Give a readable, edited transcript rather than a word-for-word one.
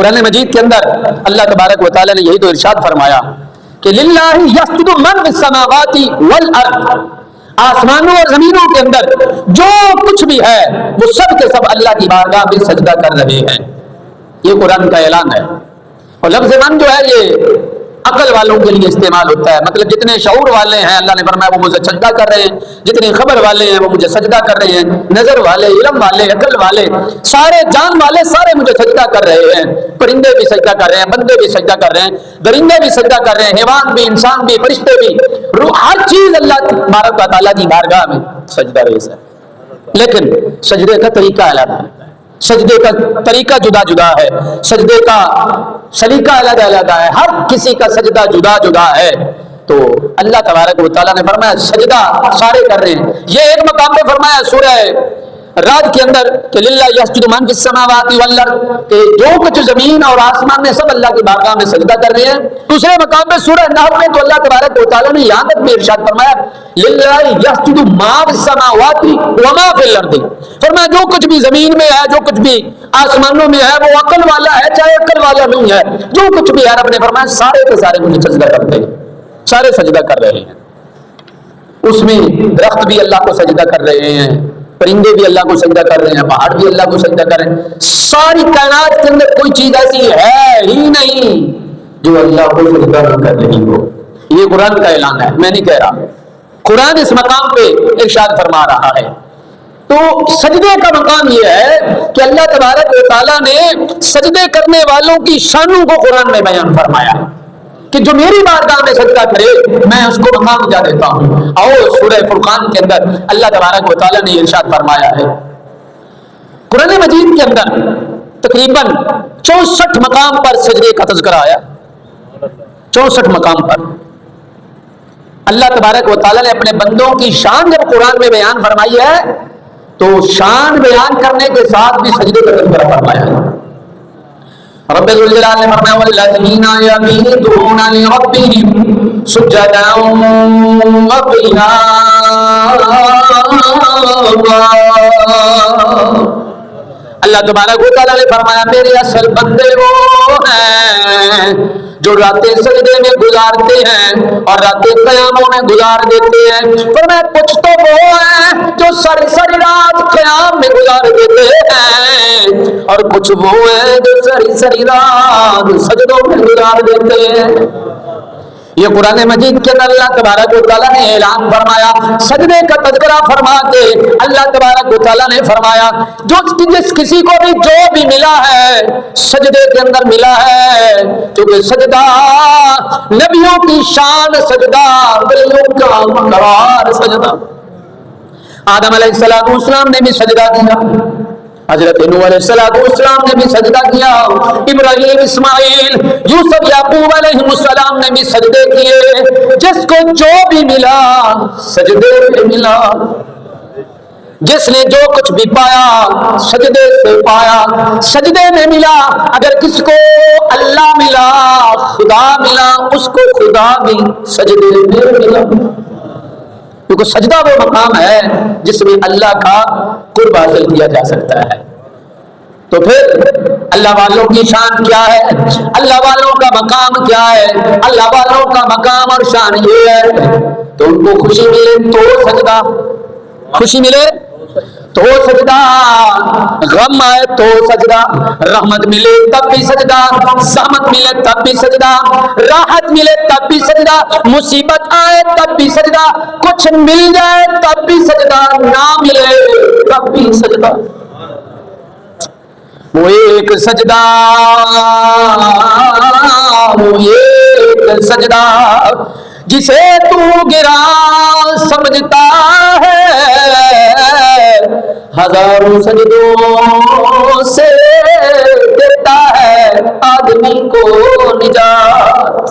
قرآن مجید کے اندر اللہ تبارک و تعالیٰ نے یہی تو ارشاد فرمایا کہ للہ یسجد من فی السماوات والارض، آسمانوں اور زمینوں کے اندر جو کچھ بھی ہے وہ سب کے سب اللہ کی بارگاہ میں سجدہ کر رہے ہیں. یہ قرآن کا اعلان ہے. اور لفظ من جو ہے یہ عقل والوں کے لیے استعمال ہوتا ہے، مطلب جتنے شعور والے ہیں اللہ نے فرمایا وہ مجھے سجدہ کر رہے ہیں، جتنے خبر والے ہیں وہ مجھے سجدہ کر رہے ہیں، نظر والے، علم والے، عقل والے، سارے جان والے سارے مجھے سجدہ کر رہے ہیں. پرندے بھی سجدہ کر رہے ہیں، بندے بھی سجدہ کر رہے ہیں، درندے بھی سجدہ کر رہے ہیں، حیوان بھی، انسان بھی، فرشتے بھی، ہر چیز اللہ تبارک و تعالیٰ کی بارگاہ میں سجدہ ریز ہے. لیکن سجدے کا طریقہ الگ ہے، سجدے کا طریقہ جدا جدا ہے، سجدے کا سلیقہ الگ الگ ہے، ہر کسی کا سجدہ جدا جدا ہے. تو اللہ تبارک و تعالیٰ نے فرمایا سجدہ سارے کر رہے ہیں. یہ ایک مقام پہ فرمایا سورہ رعد کے اندر کہ للہ یسجد من فی السماوات والارض، کہ جو کچھ زمین اور آسمان میں سب اللہ کی بارگاہ میں سجدہ کر رہے ہیں. دوسرے مقام پہ سورہ نحل میں تو اللہ تبارک و تعالیٰ نے یہاں تک بھی ارشاد فرمایا للہ یسجد ما فی السماوات وما فی الارض، فرمایا جو کچھ بھی زمین میں ہے، جو کچھ بھی آسمانوں میں ہے، وہ عقل والا ہے چاہے عقل والا نہیں ہے، جو کچھ بھی ہے رب نے فرمایا سارے کے سارے مجھے سجدہ کرتے ہیں، سارے سجدہ کر رہے ہیں. اس میں درخت بھی اللہ کو سجدہ کر رہے ہیں، پرندے بھی اللہ کو سجدہ کر رہے ہیں، پہاڑ بھی اللہ کو سجدہ کر رہے ہیں. ساری کائنات کے اندر کوئی چیز ایسی ہے ہی نہیں جو اللہ کو سجدہ نہ کر رہی ہو. یہ قرآن کا اعلان ہے، میں نہیں کہہ رہا، قرآن اس مقام پہ ارشاد فرما رہا ہے. تو سجدے کا مقام یہ ہے کہ اللہ تبارک و تعالیٰ نے سجدے کرنے والوں کی شانوں کو قرآن میں بیان فرمایا ہے کہ جو میری بارگاہ میں سجدہ کرے میں اس کو مقام دیا دیتا ہوں. اور سورہ فرقان کے اندر اللہ تبارک و تعالیٰ نے ارشاد فرمایا ہے، قرآن مجید کے اندر تقریباً 64 مقام پر سجدے کا تذکرہ آیا. 64 مقام پر اللہ تبارک و تعالیٰ نے اپنے بندوں کی شان جب قرآن میں بیان فرمائی ہے تو شان بیان کرنے کے ساتھ بھی سجدے کا تذکرہ فرمایا ہے. رب الجلال نے فرمایا والذین یبیتون لربہم سجدا وقیاما، اللہ تبارک و تعالیٰ نے فرمایا میرے اصل بندے وہ ہیں جو راتیں سجدے میں گزارتے ہیں اور راتیں قیاموں میں گزار دیتے ہیں. فرمایا کچھ تو وہ ہیں جو ساری رات قیام میں گزار دیتے ہیں اور کچھ وہ ہیں جو ساری رات سجدوں میں گزار دیتے ہیں. یہ قرآن مجید کے اندر اللہ تبارک و تعالیٰ نے اعلان فرمایا، سجدے کا تذکرہ فرما کے اللہ تبارک و تعالیٰ نے فرمایا جس کسی کو بھی جو بھی ملا ہے سجدے کے اندر ملا ہے، کیونکہ سجدہ نبیوں کی شان، سجدہ ولیوں کا مقرار سجدہ. آدم علیہ السلام نے بھی سجدہ کیا، حضرت نوح علیہ السلام نے بھی سجدہ کیا، ابراہیم، اسماعیل، یوسف، یعقوب علیہ السلام نے بھی سجدے کیے. جس کو جو بھی ملا سجدے میں ملا، جس نے جو کچھ بھی پایا سجدے سے پایا، سجدے میں ملا. اگر کس کو اللہ ملا، خدا ملا، اس کو خدا بھی سجدے میں ملا، کیونکہ سجدہ وہ مقام ہے جس میں اللہ کا قرب حاصل کیا جا سکتا ہے. تو پھر اللہ والوں کی شان کیا ہے، اللہ والوں کا مقام کیا ہے؟ اللہ والوں کا مقام اور شان یہ ہے تو ان کو خوشی ملے تو سجدہ، خوشی ملے تو سجدہ، غم آئے تو سجدہ، رحمت ملے تب بھی سجدہ، زحمت ملے تب بھی سجدہ، راحت ملے تب بھی سجدہ، مصیبت آئے تب بھی سجدہ، کچھ مل جائے تب بھی سجدہ، نہ ملے تب بھی سجدہ. وہ ایک سجدہ، وہ ایک سجدہ جسے تو گرا سمجھتا ہے، ہزاروں سجدوں سے دیتا ہے آدمی کو نجات.